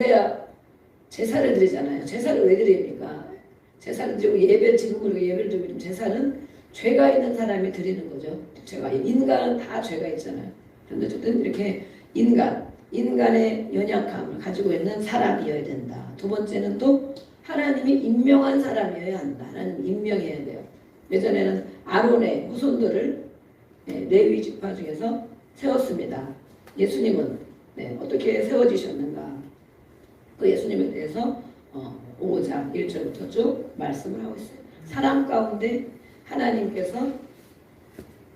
그래야 제사를 드리잖아요. 제사를 왜 드립니까? 제사를 드리고 예배 지금으로 예배를 드리고 제사는 죄가 있는 사람이 드리는 거죠. 죄가 인간은 다 죄가 있잖아요. 그런데 어쨌든 이렇게 인간의 연약함을 가지고 있는 사람이어야 된다. 두 번째는 또 하나님이 임명한 사람이어야 한다. 하나님 임명해야 돼요. 예전에는 아론의 후손들을 레위 지파 중에서 세웠습니다. 예수님은 어떻게 세워지셨는가? 그 예수님에 대해서 5장 1절부터 쭉 말씀을 하고 있어요. 사람 가운데 하나님께서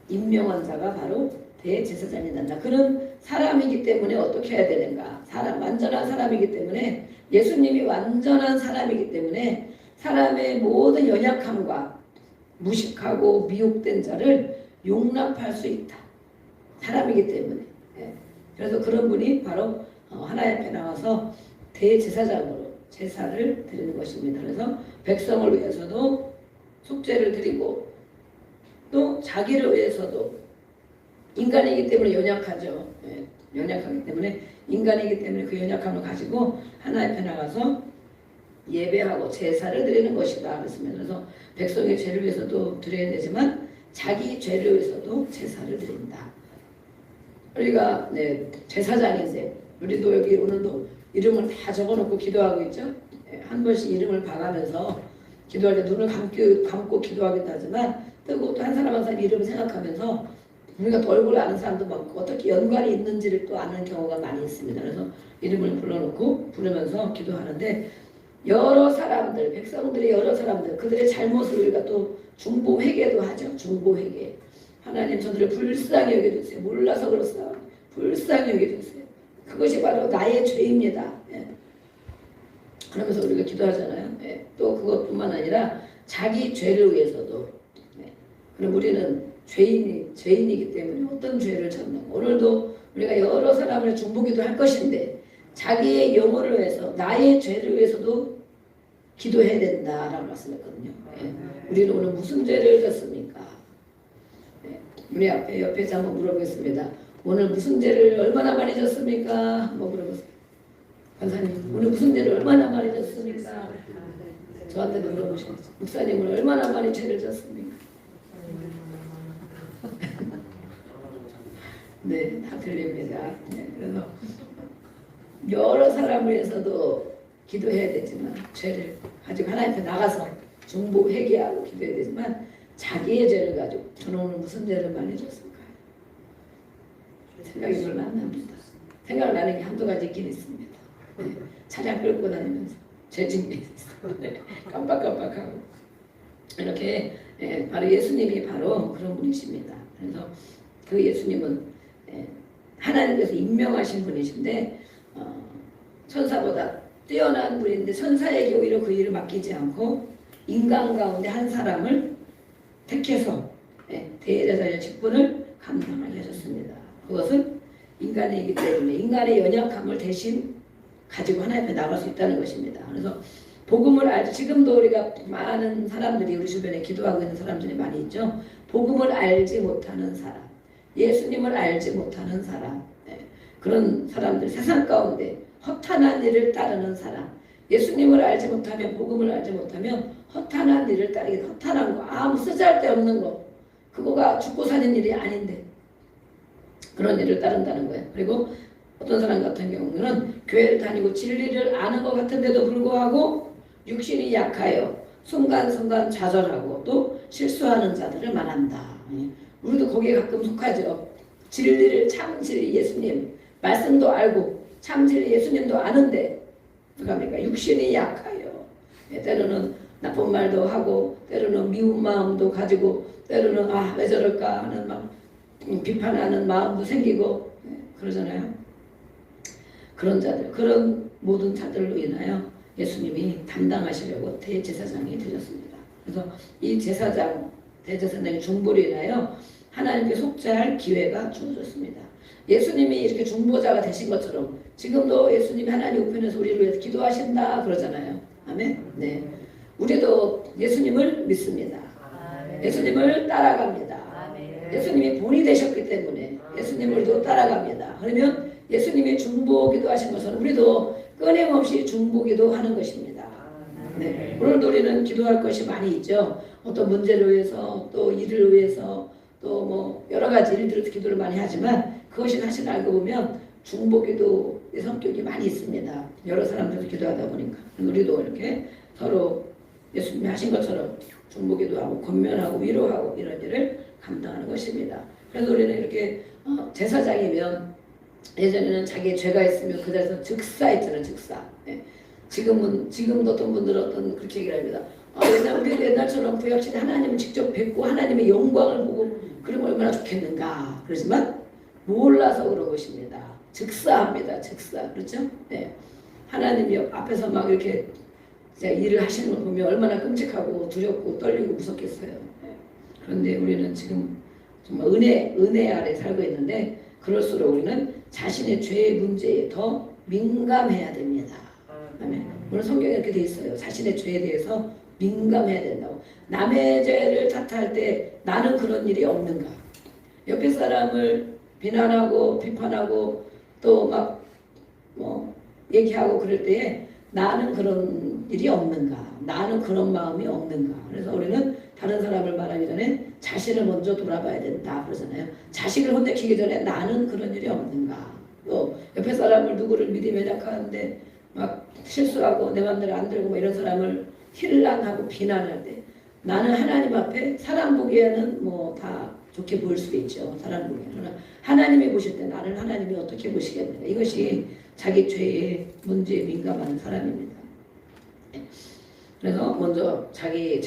임명한 자가 바로 대제사장이 된다. 그런 사람이기 때문에 어떻게 해야 되는가? 완전한 사람이기 때문에 예수님이 완전한 사람이기 때문에 사람의 모든 연약함과 무식하고 미혹된 자를 용납할 수 있다. 사람이기 때문에. 그래서 그런 분이 바로 하나님 앞에 나와서 대제사장으로 제사를 드리는 것입니다. 그래서 백성을 위해서도 속죄를 드리고 또 자기를 위해서도 인간이기 때문에 연약하죠. 연약하기 때문에 인간이기 때문에 그 연약함을 가지고 하나님 앞에 나가서 예배하고 제사를 드리는 것이다. 그렇습니다. 그래서 백성의 죄를 위해서도 드려야 되지만 자기 죄를 위해서도 제사를 드린다. 우리가 제사장인데 우리도 여기 오늘도 이름을 다 적어놓고 기도하고 있죠. 한 번씩 이름을 봐가면서 기도할 때 눈을 감고 기도하기도 하지만 뜨고 또 한 사람 한 사람 이름을 생각하면서 우리가 또 얼굴을 아는 사람도 많고 어떻게 연관이 있는지를 또 아는 경우가 많이 있습니다. 그래서 이름을 불러놓고 부르면서 기도하는데 여러 사람들, 백성들의 여러 사람들 그들의 잘못을 우리가 또 중보회개도 하죠. 중보회개. 하나님 저들을 불쌍히 여겨주세요. 몰라서 그렇습니다. 불쌍히 여겨주세요. 그것이 바로 나의 죄입니다. 그러면서 우리가 기도하잖아요. 또 그것뿐만 아니라 자기 죄를 위해서도. 그럼 우리는 죄인이기 때문에 어떤 죄를 졌는 오늘도 우리가 여러 사람을 중보기도 할 것인데 자기의 영혼을 위해서 나의 죄를 위해서도 기도해야 된다라고 말씀했거든요. 우리는 오늘 무슨 죄를 졌습니까? 우리 옆에서 한번 물어보겠습니다. 오늘 무슨 죄를 얼마나 많이 졌습니까? 한번 물어보세요. 권사님 오늘 무슨 죄를 얼마나 많이 졌습니까? 저한테도 물어보시겠죠. 목사님 오늘 얼마나 많이 죄를 졌습니까? 네, 다 들립니다. 그래서 여러 사람을 위해서도 기도해야 되지만 죄를 가지고 하나님 앞에 나가서 중보 회개하고 기도해야 되지만 자기의 죄를 가지고 저는 오늘 무슨 죄를 많이 졌을까요? 생각이 별로 안 납니다. 생각나는 게 한두 가지 있긴 있습니다. 차량 끌고 다니면서 죄짓게 있어요. 깜빡깜빡하고 이렇게 바로 예수님이 바로 그런 분이십니다. 그래서 그 예수님은 하나님께서 임명하신 분이신데 천사보다 뛰어난 분인데 천사에게 오히려 그 일을 맡기지 않고 인간 가운데 한 사람을 택해서 대제사장 직분을 감당하게 하셨습니다. 그것은 인간이기 때문에 인간의 연약함을 대신 가지고 하나님 앞에 나갈 수 있다는 것입니다. 그래서 복음을 알지 지금도 우리가 많은 사람들이 우리 주변에 기도하고 있는 사람들이 많이 있죠. 복음을 알지 못하는 사람, 예수님을 알지 못하는 사람, 그런 사람들 세상 가운데 허탄한 일을 따르는 사람, 예수님을 알지 못하면 복음을 알지 못하면 허탄한 일을 따르게 허탄한 거 아무 쓰잘데없는 거 그거가 죽고 사는 일이 아닌데 그런 일을 따른다는 거예요. 그리고 어떤 사람 같은 경우는 교회를 다니고 진리를 아는 것 같은데도 불구하고 육신이 약하여 순간순간 좌절하고 또 실수하는 자들을 말한다. 우리도 거기에 가끔 속하죠. 진리를 참 진리 예수님 말씀도 알고 참 진리 예수님도 아는데 그러니까 육신이 약하여 때로는 나쁜 말도 하고 때로는 미운 마음도 가지고 때로는 왜 저럴까 하는 막 비판하는 마음도 생기고 그러잖아요. 그런 자들 그런 모든 자들로 인하여 예수님이 담당하시려고 대제사장이 되셨습니다. 그래서 이 대제사장의 중보로 인하여 하나님께 속죄할 기회가 주어졌습니다. 예수님이 이렇게 중보자가 되신 것처럼 지금도 예수님이 하나님 우편에서 우리를 위해서 기도하신다 그러잖아요. 아멘. 네, 우리도 예수님을 믿습니다. 예수님을 따라갑니다. 예수님이 본이 되셨기 때문에 예수님을 또 따라갑니다. 그러면 예수님이 중보기도 하신 것처럼 우리도 끊임없이 중보기도 하는 것입니다. 네. 오늘도 우리는 기도할 것이 많이 있죠. 어떤 문제를 위해서 또 일을 위해서 또 뭐 여러 가지 일들을 기도를 많이 하지만 그것이 사실 알고 보면 중보기도의 성격이 많이 있습니다. 여러 사람들도 기도하다 보니까 우리도 이렇게 서로 예수님이 하신 것처럼 중보기도 하고 권면하고 위로하고 이런 일을 감당하는 것입니다. 그래서 우리는 이렇게 제사장이면 예전에는 자기의 죄가 있으면 그 자리에서 즉사했잖아요. 즉사. 네. 지금도 어떤 분들은 그렇게 얘기를 합니다. 우리도 옛날처럼 구약시대 하나님을 직접 뵙고 하나님의 영광을 보고 그러면 얼마나 좋겠는가. 그렇지만 몰라서 그런 것입니다. 즉사합니다. 즉사. 그렇죠? 네. 하나님이 앞에서 막 이렇게 일을 하시는 걸 보면 얼마나 끔찍하고 두렵고 떨리고 무섭겠어요. 네. 그런데 우리는 지금 정말 은혜 아래 살고 있는데 그럴수록 우리는 자신의 죄의 문제에 더 민감해야 됩니다. 오늘 성경에 이렇게 돼 있어요. 자신의 죄에 대해서 민감해야 된다고. 남의 죄를 탓할 때 나는 그런 일이 없는가? 옆에 사람을 비난하고 비판하고 또 막 뭐 얘기하고 그럴 때에 나는 그런 일이 없는가? 나는 그런 마음이 없는가? 그래서 우리는 다른 사람을 말하기 전에 자신을 먼저 돌아봐야 된다 그러잖아요. 자식을 혼내키기 전에 나는 그런 일이 없는가? 또 옆에 사람을 누구를 믿음에 매작하는데 막 실수하고 내 맘대로 안 들고 뭐 이런 사람을 힐난하고 비난할 때 나는 하나님 앞에 사람 보기에는 뭐 다 좋게 보일 수도 있죠. 사람 보기에는. 그러나 하나님이 보실 때 나를 하나님이 어떻게 보시겠는가? 이것이 자기 죄의 문제에 민감한 사람입니다. 그래서 먼저 자기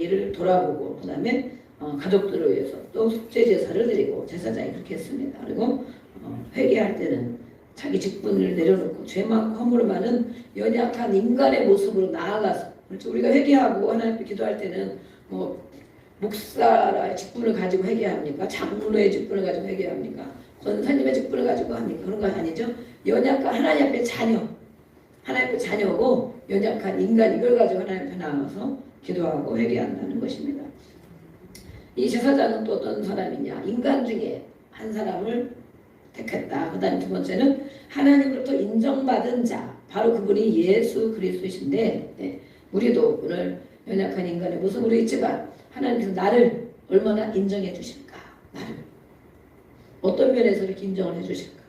일을 돌아보고 그 다음에 가족들을 위해서 또 속죄 제사를 드리고 제사장이 그렇게 했습니다. 그리고 회개할 때는 자기 직분을 내려놓고 죄 많고 허물 많은 연약한 인간의 모습으로 나아가서 그렇죠. 우리가 회개하고 하나님께 기도할 때는 뭐 목사의 직분을 가지고 회개합니까? 장로의 직분을 가지고 회개합니까? 권사님의 직분을 가지고 합니까? 그런 거 아니죠. 연약한 하나님 앞에 자녀, 하나님 앞에 자녀고 연약한 인간 이걸 가지고 하나님 앞에 나와서 기도하고 회개한다는 것입니다. 이 제사장은 또 어떤 사람이냐? 인간 중에 한 사람을 택했다. 그 다음 두 번째는 하나님으로부터 인정받은 자, 바로 그분이 예수 그리스도이신데 네, 우리도 오늘 연약한 인간의 모습으로 있지만 하나님께서 나를 얼마나 인정해 주실까? 나를 어떤 면에서 이렇게 인정을 해 주실까?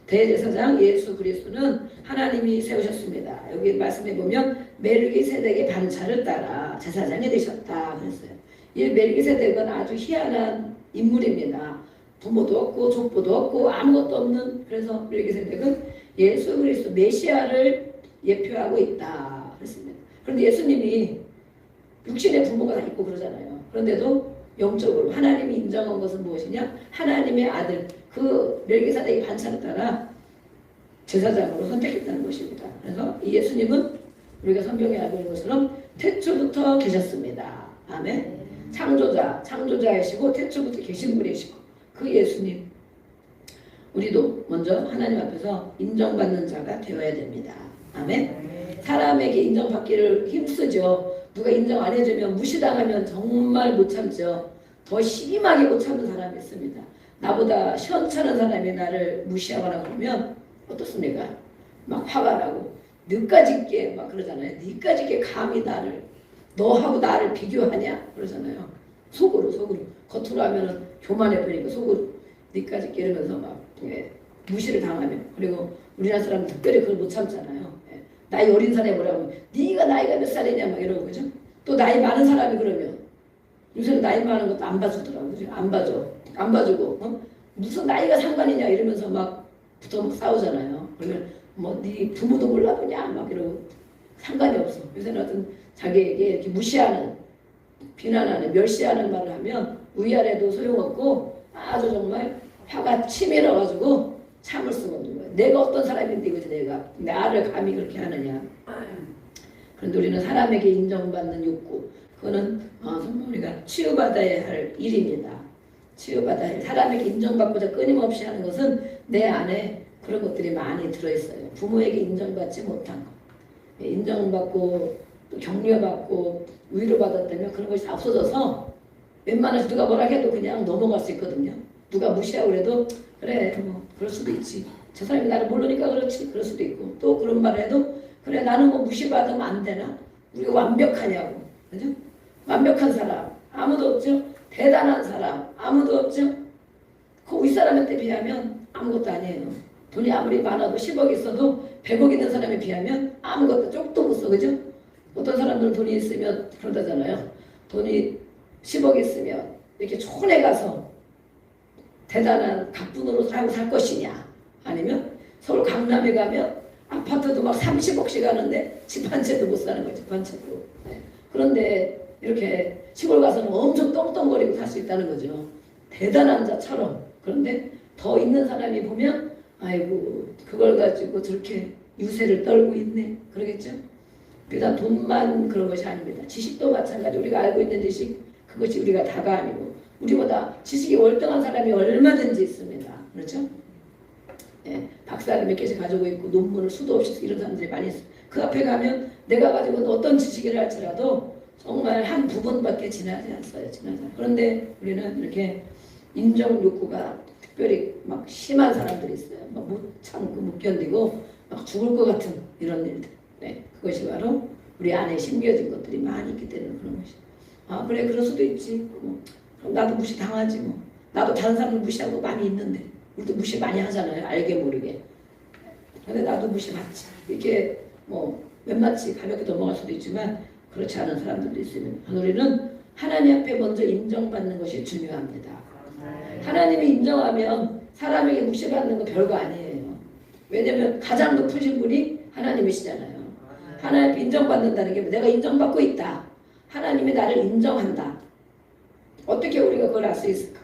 대제사장 예수 그리스도는 하나님이 세우셨습니다. 여기 말씀해 보면 멜기세덱의 반차를 따라 제사장이 되셨다 그랬어요. 이 멜기세덱은 아주 희한한 인물입니다. 부모도 없고 족보도 없고 아무것도 없는 그래서 멜기세덱은 예수 그리스도 메시아를 예표하고 있다 그랬습니다. 그런데 예수님이 육신의 부모가 다 있고 그러잖아요. 그런데도 영적으로 하나님이 인정한 것은 무엇이냐? 하나님의 아들 그 멜기세덱의 반차를 따라 제사장으로 선택했다는 것입니다. 그래서 이 예수님은 우리가 성경에 알고 있는 것처럼 태초부터 계셨습니다. 아멘. 창조자이시고 태초부터 계신 분이시고 그 예수님 우리도 먼저 하나님 앞에서 인정받는 자가 되어야 됩니다. 아멘. 사람에게 인정받기를 힘쓰죠. 누가 인정 안 해주면 무시당하면 정말 못 참죠. 더 심하게 못 참는 사람이 있습니다. 나보다 시원찮은 사람이 나를 무시하거나 그러면 어떻습니까? 막 화가 나고 너까지 있게 막 그러잖아요. 너까지 있게 감히 너하고 나를 비교하냐 그러잖아요. 속으로 겉으로 하면은 교만해 보이니까 속으로 너까지 있게 이러면서 막 무시를 당하면 그리고 우리나라 사람은 특별히 그걸 못 참잖아요. 나이 어린 사람이 뭐라고 하면 네가 나이가 몇 살이냐 막 이러고 그죠? 또 나이 많은 사람이 그러면 요새는 나이 많은 것도 안 봐주더라고 그죠? 안 봐주고 무슨 나이가 상관이냐 이러면서 막 붙어 싸우잖아요. 그러면 뭐 네 부모도 몰라보냐 막 이러고 상관이 없어. 요새는 어떤 자기에게 이렇게 무시하는 비난하는 멸시하는 말을 하면 위아래도 소용없고 아주 정말 화가 치밀어가지고 참을 수가 없는 거예요. 내가 어떤 사람인데 이거지 내가 나를 감히 그렇게 하느냐. 그런데 우리는 사람에게 인정받는 욕구 그거는 정말 우리가 치유받아야 할 일입니다. 치유받아야 할 사람에게 인정받고자 끊임없이 하는 것은 내 안에 그런 것들이 많이 들어있어요. 부모에게 인정받지 못한 것 인정받고 또 격려받고 위로받았다면 그런 것이 다 없어져서 웬만해서 누가 뭐라 해도 그냥 넘어갈 수 있거든요. 누가 무시하고 그래도 그래 뭐 그럴 수도 있지 저 사람이 나를 모르니까 그렇지. 그럴 수도 있고 또 그런 말을 해도 그래 나는 뭐 무시받으면 안 되나? 우리가 완벽하냐고. 그죠? 완벽한 사람 아무도 없죠. 대단한 사람 아무도 없죠. 그 윗사람한테 비하면 아무것도 아니에요. 돈이 아무리 많아도 10억 있어도 100억 있는 사람에 비하면 아무것도 쪽도 못 써. 그죠? 어떤 사람들은 돈이 있으면 그러다잖아요. 돈이 10억 있으면 이렇게 촌에 가서 대단한 갑분으로 살 것이냐, 아니면 서울 강남에 가면 아파트도 막 30억씩 하는데 집 한 채도 못 사는 거지. 집 한 채도. 네. 그런데 이렇게 시골 가서는 엄청 떵떵거리고 살 수 있다는 거죠. 대단한 자처럼. 그런데 더 있는 사람이 보면 아이고 그걸 가지고 저렇게 유세를 떨고 있네. 그러겠죠? 그러니까 돈만 그런 것이 아닙니다. 지식도 마찬가지. 우리가 알고 있는 지식 그것이 우리가 다가 아니고 우리보다 지식이 월등한 사람이 얼마든지 있습니다. 그렇죠? 예, 박사를 몇 개씩 가지고 있고 논문을 수도 없이 이런 사람들이 많이 있어요. 그 앞에 가면 내가 가지고 있는 어떤 지식이라 할지라도 정말 한 부분밖에 지나지 않아요. 그런데 우리는 이렇게 인정 욕구가 특별히 막 심한 사람들이 있어요. 막 못 참고 못 견디고 막 죽을 것 같은 이런 일들. 네, 그것이 바로 우리 안에 심겨진 것들이 많이 있기 때문에 그런 것이. 아 그래 그럴 수도 있지. 그럼 나도 무시 당하지 뭐. 나도 다른 사람을 무시하고 많이 있는데 우리도 무시 많이 하잖아요. 알게 모르게. 근데 나도 무시받지. 이렇게 뭐 웬만치 가볍게 넘어갈 수도 있지만 그렇지 않은 사람들도 있습니다. 우리는 하나님 앞에 먼저 인정받는 것이 중요합니다. 하나님이 인정하면 사람에게 무시받는 거 별거 아니에요. 왜냐면 가장 높으신 분이 하나님이시잖아요. 하나님 앞에 인정받는다는 게 내가 인정받고 있다. 하나님이 나를 인정한다. 어떻게 우리가 그걸 알 수 있을까?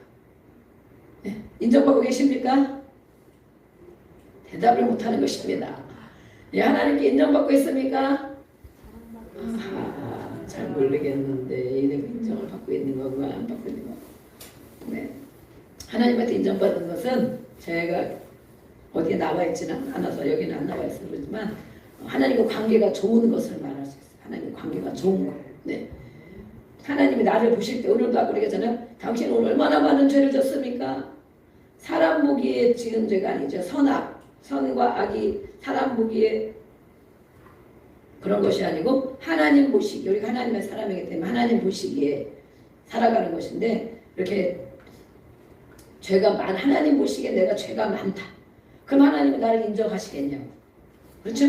네. 인정받고 계십니까? 대답을 못하는 것입니다. 예, 하나님께 인정받고 있습니까? 잘 모르겠는데 내가 인정을 받고 있는 거고 안 받고 있는 거고. 네. 하나님한테 인정받는 것은 제가 어디에 나와 있지는 않아서 여기는 안 나와 있어요. 그렇지만 하나님과 관계가 좋은 것을 말할 수 있어요. 하나님과 관계가 좋은 것. 네. 하나님이 나를 보실 때 오늘도 아까 그러잖아요. 당신은 오늘 얼마나 많은 죄를 졌습니까? 사람 보기에 지은 죄가 아니죠. 선과 악이 사람 보기에 그런 것이 아니고 하나님 보시기에 우리가 하나님의 사람이기 때문에 하나님 보시기에 살아가는 것인데 이렇게 하나님 보시기에 내가 죄가 많다. 그럼 하나님은 나를 인정하시겠냐고. 그렇죠?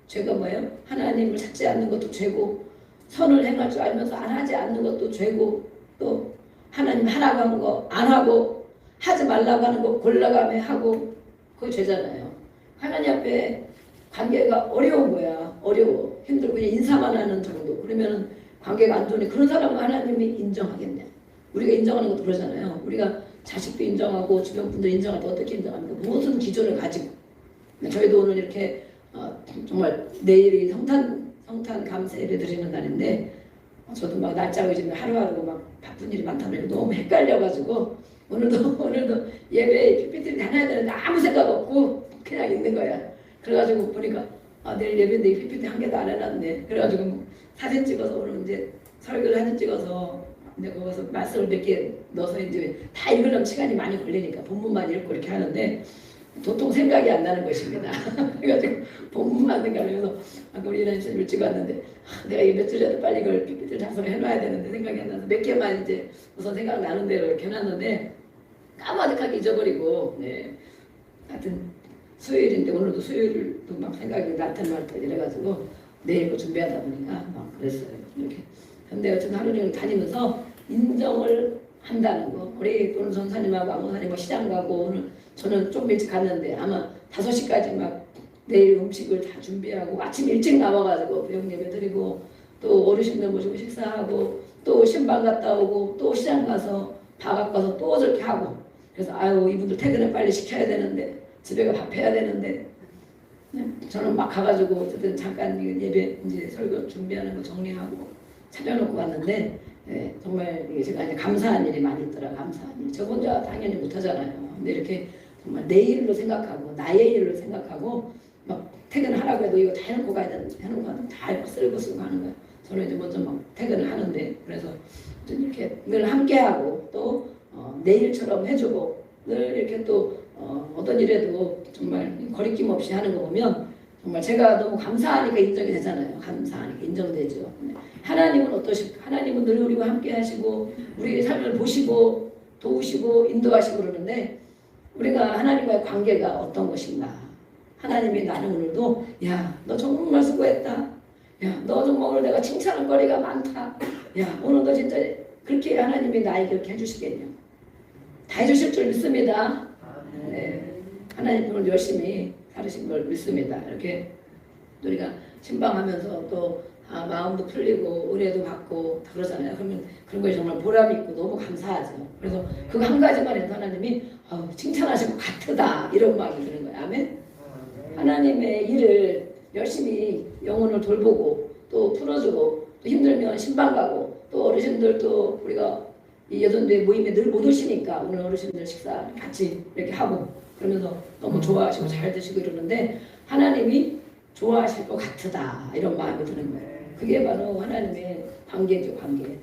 죄가 뭐예요? 하나님을 찾지 않는 것도 죄고 선을 행할 줄 알면서 안 하지 않는 것도 죄고 또 하나님 하라고 하는 거 안 하고 하지 말라고 하는 거 골라가며 하고 그거 죄잖아요. 하나님 앞에 관계가 어려운 거야. 어려워. 힘들고 그냥 인사만 하는 정도. 그러면 관계가 안 좋으니 그런 사람은 하나님이 인정하겠냐. 우리가 인정하는 것도 그러잖아요. 우리가 자식도 인정하고 주변 분들 인정할 때 어떻게 인정합니까? 무슨 기준을 가지고. 저희도 오늘 이렇게 정말 내일이 성탄 감사 예배 드리는 날인데 저도 막 날짜가 지금 하루하루 막 바쁜 일이 많다면 너무 헷갈려가지고 오늘도 예배 PPT를 다녀야 되는데 아무 생각 없고 그냥 있는 거야. 그래가지고 보니까 내일 예배인데 이 PPT 한 개도 안 해놨네. 그래가지고 사진 찍어서 오늘 이제 설교를 사진 찍어서 이제 거기서 말씀을 몇 개 넣어서 이제 다 읽으려면 시간이 많이 걸리니까 본문만 읽고 이렇게 하는데 도통 생각이 안 나는 것입니다. 그래가지고 본문만 생각하면서 아까 우리 일하면서 일찍 왔는데 내가 이 며칠 전에 빨리 이걸 PPT를 작성을 해놔야 되는데 생각이 안 나서 몇 개만 이제 우선 생각나는 대로 이렇게 해놨는데 까마득하게 잊어버리고 네. 하여튼 수요일인데 오늘도 수요일도 막 생각이 날듯말듯 이래가지고 내일 거 준비하다 보니까 막 그랬어요. 이렇게. 근데 어쨌든 하루 종일 다니면서 인정을 한다는 거. 우리 오늘 전사님하고 안목사님 시장 가고 오늘 저는 좀 일찍 갔는데 아마 5시까지 막 내일 음식을 다 준비하고 아침 일찍 나와가지고 배영 예배 드리고 또 어르신들 모시고 식사하고 또 신방 갔다 오고 또 시장 가서 밥 갖고 와서 또 저렇게 하고 그래서 아유 이분들 퇴근을 빨리 시켜야 되는데 집에 가 밥 해야 되는데 저는 막 가가지고 어쨌든 잠깐 예배 이제 설교 준비하는 거 정리하고 차려놓고 왔는데 정말 이게 제가 이제 감사한 일이 많이 있더라. 감사한 일. 저 혼자 당연히 못하잖아요. 근데 이렇게 정말 내 일로 생각하고 나의 일로 생각하고 막 퇴근하라고 해도 이거 다 해놓고 가야 되는데 해놓고 가면 다 쓸고 쓰고 하는 거야. 저는 이제 먼저 막 퇴근을 하는데 그래서 좀 이렇게 늘 함께하고 또 내 일처럼 해주고 늘 이렇게 또 어떤 일에도 정말 거리낌 없이 하는 거 보면 정말 제가 너무 감사하니까 인정이 되잖아요. 감사하니까 인정되죠. 하나님은 어떠실까? 하나님은 늘 우리와 함께 하시고 우리의 삶을 보시고 도우시고 인도하시고 그러는데 우리가 하나님과의 관계가 어떤 것인가? 하나님이 나는 오늘도 야, 너 정말 수고했다. 야, 너 정말 오늘 내가 칭찬할 거리가 많다. 야, 오늘 너 진짜 그렇게 하나님이 나에게 그렇게 해주시겠냐? 다 해주실 줄 믿습니다. 네. 하나님 오늘 열심히 살으신 걸 믿습니다. 이렇게 우리가 신방하면서 또 마음도 풀리고 은혜도 받고 다 그러잖아요. 그러면 그런 거에 정말 보람이 있고 너무 감사하죠. 그래서 그 한 가지만 해도 하나님이 칭찬하시고 같으다 이런 마음이 드는 거예요. 아멘. 하나님의 일을 열심히 영혼을 돌보고 또 풀어주고 또 힘들면 신방 가고 또 어르신들 또 우리가 이 여전대 모임에 늘 못 오시니까 오늘 어르신들 식사 같이 이렇게 하고 그러면서 너무 좋아하시고 잘 드시고 이러는데 하나님이 좋아하실 것 같으다 이런 마음이 드는 거예요. 그게 바로 하나님의 관계죠. 관계.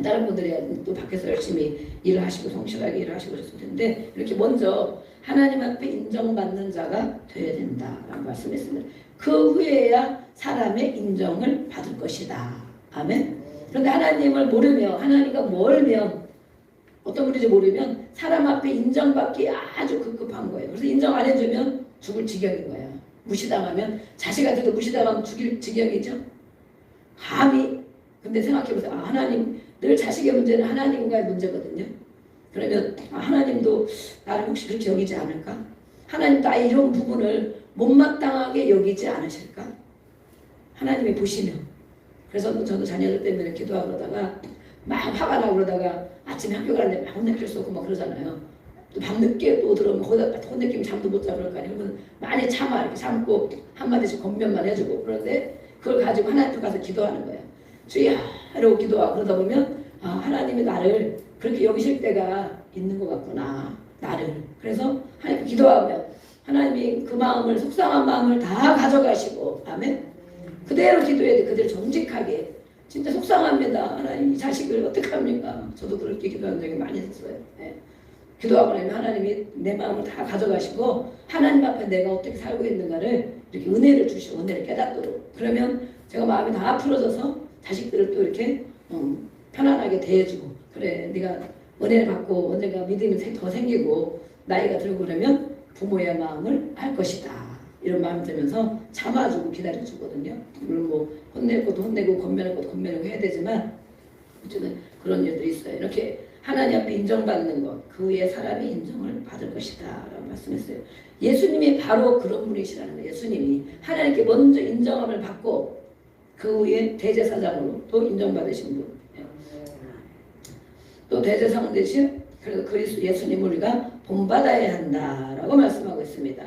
다른 분들이 또 밖에서 열심히 일을 하시고 성실하게 일을 하시고 그랬을 텐데 이렇게 먼저 하나님 앞에 인정받는 자가 되어야 된다라는 말씀했습니다. 그 후에야 사람의 인정을 받을 것이다. 아멘. 그런데 하나님을 모르며 하나님과 멀면 어떤 분인지 모르면 사람 앞에 인정받기 아주 급급한 거예요. 그래서 인정 안 해주면 죽을 지경인 거예요. 무시당하면 자식한테도 무시당하면 죽일 지경이죠. 감히 근데 생각해보세요. 하나님 늘 자식의 문제는 하나님과의 문제거든요. 그러면 하나님도 나를 혹시 그렇게 여기지 않을까? 하나님 나의 이런 부분을 못마땅하게 여기지 않으실까? 하나님이 보시면 그래서 저도 자녀들 때문에 기도하고 그러다가 막 화가 나고 그러다가 아침에 학교 가는데 막 혼낼 수 없고 막 그러잖아요. 또 밤늦게 또 들어오면 혼내키면 잠도 못 자고 그럴 거 아니에요. 그러면 많이 참아 이렇게 참고 한마디씩 권면만 해주고 그런데 그걸 가지고 하나님 앞에 가서 기도하는 거예요. 주여 이러고 기도하고 그러다 보면 하나님이 나를 그렇게 여기실 때가 있는 것 같구나. 나를. 그래서 하나님 기도하면 하나님이 그 마음을 속상한 마음을 다 가져가시고 아멘. 그대로 기도해야 돼. 그대로 정직하게. 진짜 속상합니다. 하나님 이 자식을 어떡합니까? 저도 그렇게 기도한 적이 많이 있어요. 네. 기도하고 나면 하나님이 내 마음을 다 가져가시고 하나님 앞에 내가 어떻게 살고 있는가를 이렇게 은혜를 주시고 은혜를 깨닫도록 그러면 제가 마음이 다 풀어져서 자식들을 또 이렇게 편안하게 대해주고 그래 네가 은혜를 받고 언젠가 믿음이 더 생기고 나이가 들고 그러면 부모의 마음을 알 것이다. 이런 마음이 들면서 참아주고 기다려주거든요. 물론 뭐 혼낼 것도 혼내고 건면할 것도 건면하고 해야 되지만 어쨌든 그런 일들이 있어요. 이렇게 하나님 앞에 인정받는 것, 그 후에 사람이 인정을 받을 것이다 라고 말씀했어요. 예수님이 바로 그런 분이시라는 거예요. 예수님이 하나님께 먼저 인정함을 받고 그 후에 대제사장으로 또 인정받으신 분. 또 대제사장 대신 그래서 그리스도 예수님을 우리가 본받아야 한다라고 말씀하고 있습니다.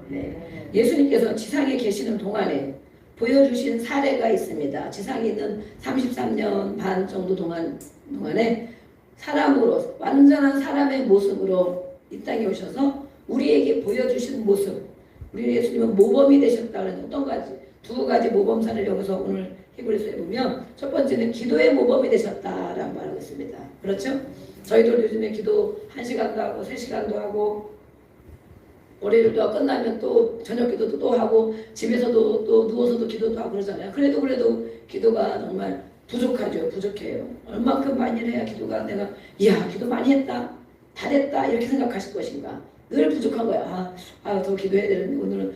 네. 예수님께서 지상에 계시는 동안에 보여주신 사례가 있습니다. 지상에 있는 33년 반 정도 동안에 사람으로 완전한 사람의 모습으로 이 땅에 오셔서 우리에게 보여주신 모습. 우리 예수님은 모범이 되셨다는 어떤 가지? 두 가지 모범사를 여기서 오늘 히브리서에 보면 첫 번째는 기도의 모범이 되셨다라고 말하고 있습니다. 그렇죠? 저희도 요즘에 기도 1시간도 하고 3시간도 하고 월요일도 끝나면 또 저녁 기도도 또 하고 집에서도 또 누워서도 기도도 하고 그러잖아요. 그래도 기도가 정말 부족하죠. 부족해요. 얼만큼 많이 해야 기도가 내가 이야 기도 많이 했다. 다 됐다. 이렇게 생각하실 것인가. 늘 부족한 거야. 더 기도해야 되는데 오늘은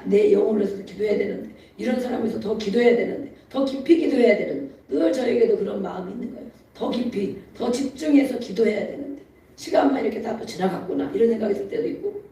내 영혼을 위해서 기도해야 되는데 이런 사람에서 더 기도해야 되는데 더 깊이 기도해야 되는데 늘 저에게도 그런 마음이 있는 거예요. 더 깊이 더 집중해서 기도해야 되는데 시간만 이렇게 다 또 지나갔구나 이런 생각이 들 때도 있고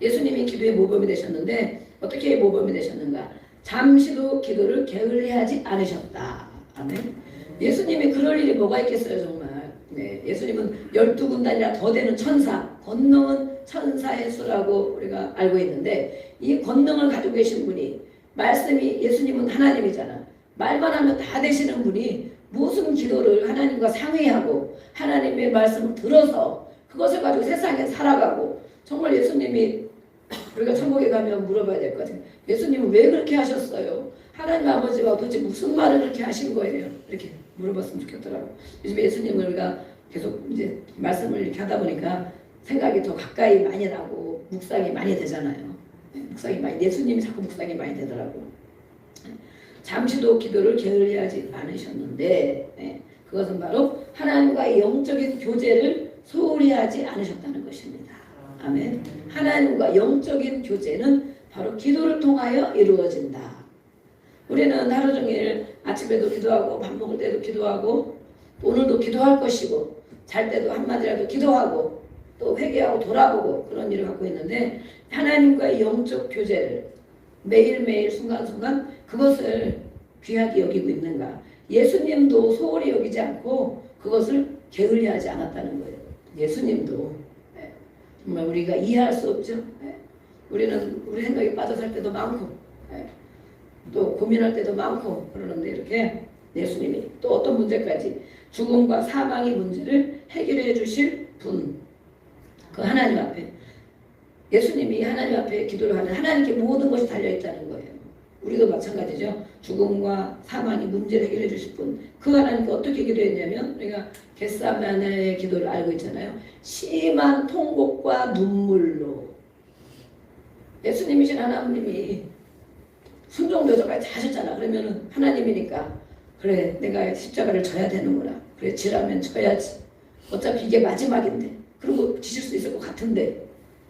예수님이 기도의 모범이 되셨는데 어떻게 모범이 되셨는가? 잠시도 기도를 게을리하지 않으셨다. 아멘. 예수님이 그럴 일이 뭐가 있겠어요 정말. 네, 예수님은 12군단이나 더 되는 천사, 권능은 천사의 수라고 우리가 알고 있는데 이 권능을 가지고 계신 분이 말씀이 예수님은 하나님이잖아. 말만 하면 다 되시는 분이 무슨 기도를 하나님과 상의하고 하나님의 말씀을 들어서 그것을 가지고 세상에 살아가고 정말 예수님이 우리가 천국에 가면 물어봐야 될 것 같아요. 예수님은 왜 그렇게 하셨어요? 하나님 아버지가 도대체 무슨 말을 그렇게 하신 거예요? 이렇게 물어봤으면 좋겠더라고요. 요즘 예수님을 우리가 계속 이제 말씀을 이렇게 하다 보니까 생각이 더 가까이 많이 나고 묵상이 많이 되잖아요. 묵상이 많이, 예수님이 자꾸 묵상이 많이 되더라고요. 잠시도 기도를 게을리하지 않으셨는데 그것은 바로 하나님과의 영적인 교제를 소홀히 하지 않으셨다는 것입니다. 아멘. 하나님과 영적인 교제는 바로 기도를 통하여 이루어진다. 우리는 하루 종일 아침에도 기도하고 밥 먹을 때도 기도하고 오늘도 기도할 것이고 잘 때도 한마디라도 기도하고 또 회개하고 돌아보고 그런 일을 갖고 있는데 하나님과의 영적 교제를 매일매일 순간순간 그것을 귀하게 여기고 있는가. 예수님도 소홀히 여기지 않고 그것을 게을리하지 않았다는 거예요. 예수님도 정말 우리가 이해할 수 없죠. 우리는 우리 생각에 빠져 살 때도 많고 또 고민할 때도 많고 그러는데 이렇게 예수님이 또 어떤 문제까지 죽음과 사망의 문제를 해결해 주실 분, 그 하나님 앞에 예수님이 하나님 앞에 기도를 하는 하나님께 모든 것이 달려있다는 거예요. 우리도 마찬가지죠. 죽음과 사망의 문제를 해결해 주실 분, 그 하나님께 어떻게 기도했냐면 우리가 겟세마네의 기도를 알고 있잖아요. 심한 통곡과 눈물로 예수님이신 하나님이 순종도저까지 다 하셨잖아. 그러면은 하나님이니까 그래 내가 십자가를 져야 되는구나. 그래 지라면 져야지. 어차피 이게 마지막인데 그리고 지실 수 있을 것 같은데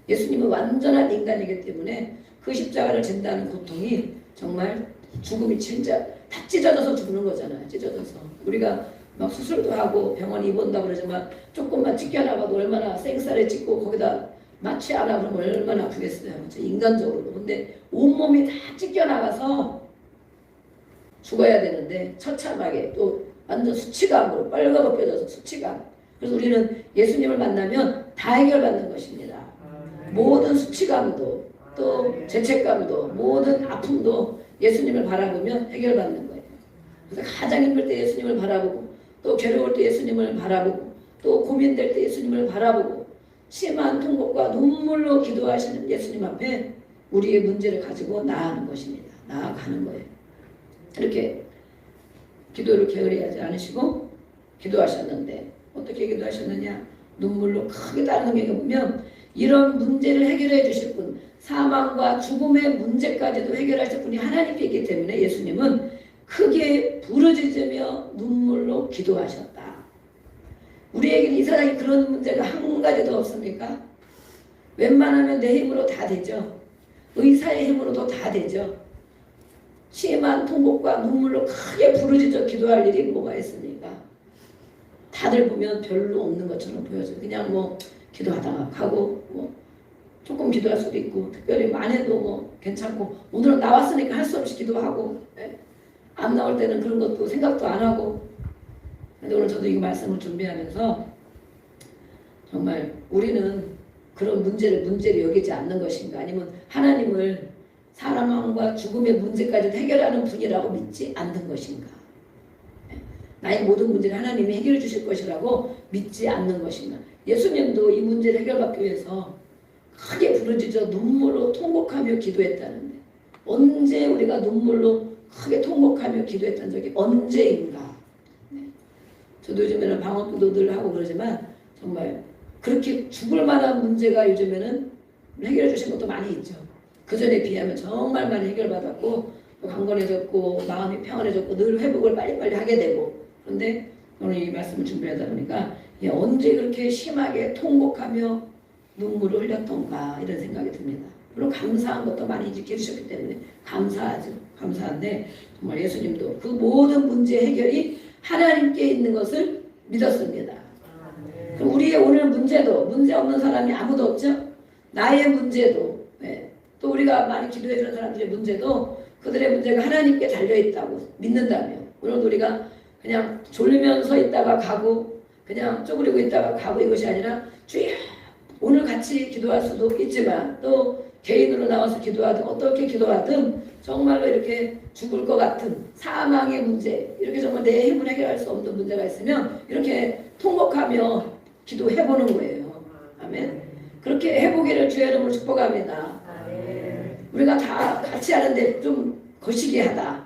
예수님은 완전한 인간이기 때문에 그 십자가를 진다는 고통이 정말 죽음이 진짜 다 찢어져서 죽는 거잖아요. 찢어져서 우리가 막 수술도 하고 병원에 입원다고 그러지만 조금만 찢겨나가도 얼마나 생살에 찢고 거기다 마취 안 하고 그러면 얼마나 아프겠어요. 인간적으로도. 근데 온몸이 다 찢겨나가서 죽어야 되는데 처참하게 또 완전 수치감으로 빨가벗겨져서 수치감. 그래서 우리는 예수님을 만나면 다 해결받는 것입니다. 모든 수치감도 또 죄책감도 모든 아픔도 예수님을 바라보면 해결받는 거예요. 그래서 가장 힘들 때 예수님을 바라보고 또 괴로울 때 예수님을 바라보고 또 고민될 때 예수님을 바라보고 심한 통곡과 눈물로 기도하시는 예수님 앞에 우리의 문제를 가지고 나아가는 것입니다. 나아가는 거예요. 이렇게 기도를 게을리하지 않으시고 기도하셨는데 어떻게 기도하셨느냐? 눈물로 크게 따르는 게 보면 이런 문제를 해결해 주실 분, 사망과 죽음의 문제까지도 해결하실 분이 하나님께 있기 때문에 예수님은 크게 부르짖으며 눈물로 기도하셨다. 우리에게는 이 세상에 그런 문제가 한 가지도 없습니까? 웬만하면 내 힘으로 다 되죠. 의사의 힘으로도 다 되죠. 심한 통곡과 눈물로 크게 부르짖어 기도할 일이 뭐가 있습니까? 다들 보면 별로 없는 것처럼 보여져요. 그냥 뭐 기도하다가 가고 뭐 조금 기도할 수도 있고 특별히 많이도 뭐 괜찮고 오늘은 나왔으니까 할 수 없이 기도하고 안 나올 때는 그런 것도 생각도 안 하고. 근데 오늘 저도 이 말씀을 준비하면서 정말 우리는 그런 문제를 여기지 않는 것인가 아니면 하나님을 사망과 죽음의 문제까지 해결하는 분이라고 믿지 않는 것인가. 나의 모든 문제를 하나님이 해결해 주실 것이라고 믿지 않는 것인가. 예수님도 이 문제를 해결받기 위해서 크게 부르짖어 눈물로 통곡하며 기도했다는데 언제 우리가 눈물로 크게 통곡하며 기도했던 적이 언제인가. 저도 요즘에는 방언기도 늘 하고 그러지만 정말 그렇게 죽을 만한 문제가 요즘에는 해결해 주신 것도 많이 있죠. 그 전에 비하면 정말 많이 해결받았고 강건해졌고 마음이 평안해졌고 늘 회복을 빨리빨리 하게 되고. 그런데 오늘 이 말씀을 준비하다 보니까 언제 그렇게 심하게 통곡하며 눈물을 흘렸던가 이런 생각이 듭니다. 물론 감사한 것도 많이 지켜주셨기 때문에 감사하죠. 감사한데 정말 예수님도 그 모든 문제 해결이 하나님께 있는 것을 믿었습니다. 그럼 우리의 오늘 문제도 문제 없는 사람이 아무도 없죠. 나의 문제도 또 우리가 많이 기도해 주는 사람들의 문제도 그들의 문제가 하나님께 달려있다고 믿는다면 오늘도 우리가 그냥 졸리면서 있다가 가고 그냥 쪼그리고 있다가 가고 이것이 아니라 주여 오늘 같이 기도할 수도 있지만 또 개인으로 나와서 기도하든 어떻게 기도하든 정말로 이렇게 죽을 것 같은 사망의 문제 이렇게 정말 내 힘을 해결할 수 없는 문제가 있으면 이렇게 통곡하며 기도해보는 거예요. 아멘. 그렇게 해보기를 주의 이름으로 축복합니다. 우리가 다 같이 하는데 좀 거시기하다.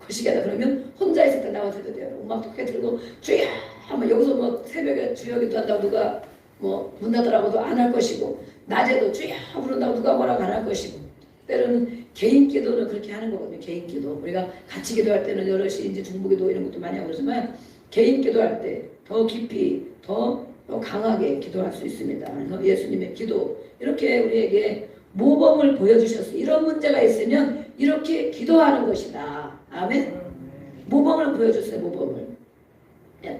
그러면 혼자 있을 때 나와서 해도 돼요. 음악 크게 들고 주여 하면 여기서 뭐 새벽에 주여 기도한다고 누가 뭐 문 닫으라고도 안 할 것이고 낮에도 주여 부른다고 누가 뭐라고 안 할 것이고 때로는 개인 기도는 그렇게 하는 거거든요. 개인 기도. 우리가 같이 기도할 때는 여럿이 이제 중보기도 이런 것도 많이 하고 그러지만 개인 기도할 때 더 깊이 더 강하게 기도할 수 있습니다. 그래서 예수님의 기도 이렇게 우리에게 모범을 보여주셨어요. 이런 문제가 있으면 이렇게 기도하는 것이다. 아멘. 모범을 보여줬어요. 모범을.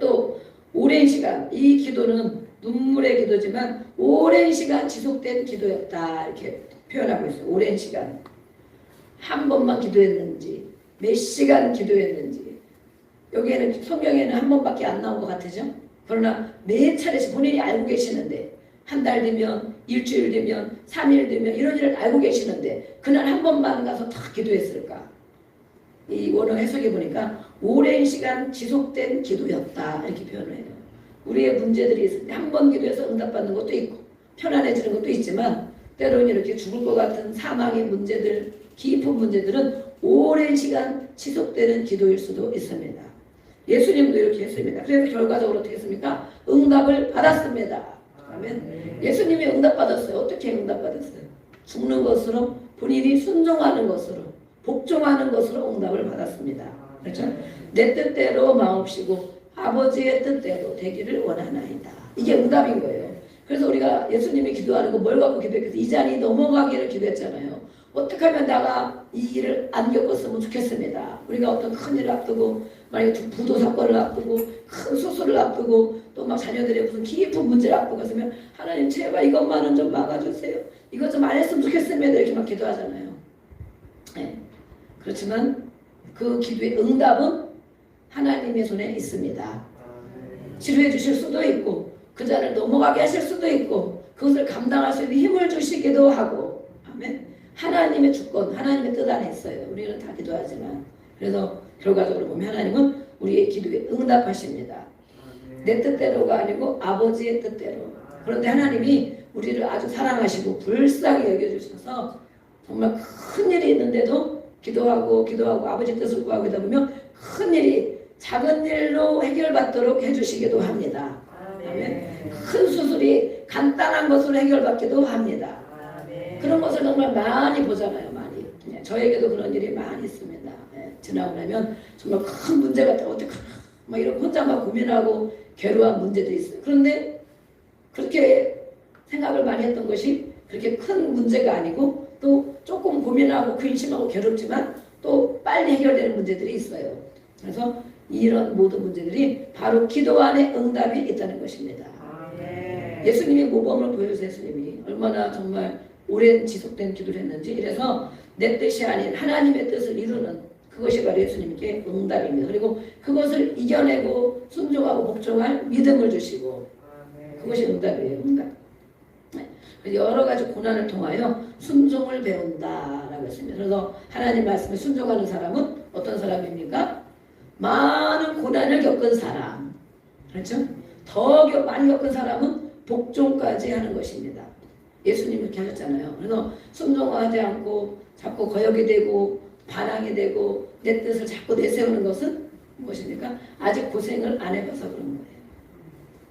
또 오랜 시간 이 기도는 눈물의 기도지만 오랜 시간 지속된 기도였다 이렇게 표현하고 있어요. 오랜 시간 한 번만 기도했는지 몇 시간 기도했는지 여기에는 성경에는 한 번밖에 안 나온 것 같으죠. 그러나 매 차례씩 본인이 알고 계시는데 한 달 되면 일주일 되면 3일 되면 이런 일을 알고 계시는데 그날 한 번만 가서 다 기도했을까. 이 원어 해석해 보니까 오랜 시간 지속된 기도였다 이렇게 표현을 해요. 우리의 문제들이 있을 때 한 번 기도해서 응답받는 것도 있고 편안해지는 것도 있지만 때로는 이렇게 죽을 것 같은 사망의 문제들 깊은 문제들은 오랜 시간 지속되는 기도일 수도 있습니다. 예수님도 이렇게 했습니다. 그래서 결과적으로 어떻게 했습니까? 응답을 받았습니다. 아멘. 예수님이 응답받았어요. 어떻게 응답받았어요? 죽는 것으로 본인이 순종하는 것으로 복종하는 것으로 응답을 받았습니다. 그렇죠? 내 뜻대로 마옵시고 아버지의 뜻대로 되기를 원하나이다. 이게 응답인 거예요. 그래서 우리가 예수님이 기도하는 거 뭘 갖고 기도했겠어요? 이 잔이 넘어가기를 기도했잖아요. 어떻게 하면 내가 이 일을 안 겪었으면 좋겠습니다. 우리가 어떤 큰 일을 앞두고 만약에 부도 사건을 앞두고 큰 수술을 앞두고 또 막 자녀들의 무슨 깊은 문제를 앞두고 있으면 하나님 제발 이것만은 좀 막아주세요. 이것 좀 안 했으면 좋겠습니다. 이렇게 막 기도하잖아요. 네. 그렇지만 그 기도의 응답은 하나님의 손에 있습니다. 치료해 주실 수도 있고 그 잔을 넘어가게 하실 수도 있고 그것을 감당할 수 있는 힘을 주시기도 하고 아멘. 하나님의 주권, 하나님의 뜻 안에 있어요. 우리는 다 기도하지만 그래서 결과적으로 보면 하나님은 우리의 기도에 응답하십니다. 내 뜻대로가 아니고 아버지의 뜻대로. 그런데 하나님이 우리를 아주 사랑하시고 불쌍히 여겨주셔서 정말 큰 일이 있는데도 기도하고 아버지 뜻을 구하고 있다 보면 큰 일이 작은 일로 해결받도록 해주시기도 합니다. 아멘. 큰 수술이 간단한 것으로 해결받기도 합니다. 그런 것을 정말 많이 보잖아요. 많이. 저에게도 그런 일이 많이 있습니다. 지나고 나면 정말 큰 문제가 어떡하나 막 이런 혼자 막 고민하고 괴로운 문제도 있어요. 그런데 그렇게 생각을 많이 했던 것이 그렇게 큰 문제가 아니고 또 조금 고민하고 근심하고 괴롭지만 또 빨리 해결되는 문제들이 있어요. 그래서 이런 모든 문제들이 바로 기도 안에 응답이 있다는 것입니다. 예수님이 모범을 보여주세요. 예수님이 얼마나 정말 오랜 지속된 기도를 했는지. 이래서 내 뜻이 아닌 하나님의 뜻을 이루는 그것이 바로 예수님께 응답입니다. 그리고 그것을 이겨내고 순종하고 복종할 믿음을 주시고 그것이 응답이에요. 응답. 여러 가지 고난을 통하여 순종을 배운다라고 했습니다. 그래서 하나님 말씀에 순종하는 사람은 어떤 사람입니까? 많은 고난을 겪은 사람. 그렇죠? 더 많이 겪은 사람은 복종까지 하는 것입니다. 예수님 이렇게 하셨잖아요. 그래서 순종하지 않고 자꾸 거역이 되고 반항이 되고 내 뜻을 자꾸 내세우는 것은 무엇입니까? 아직 고생을 안 해봐서 그런 거예요.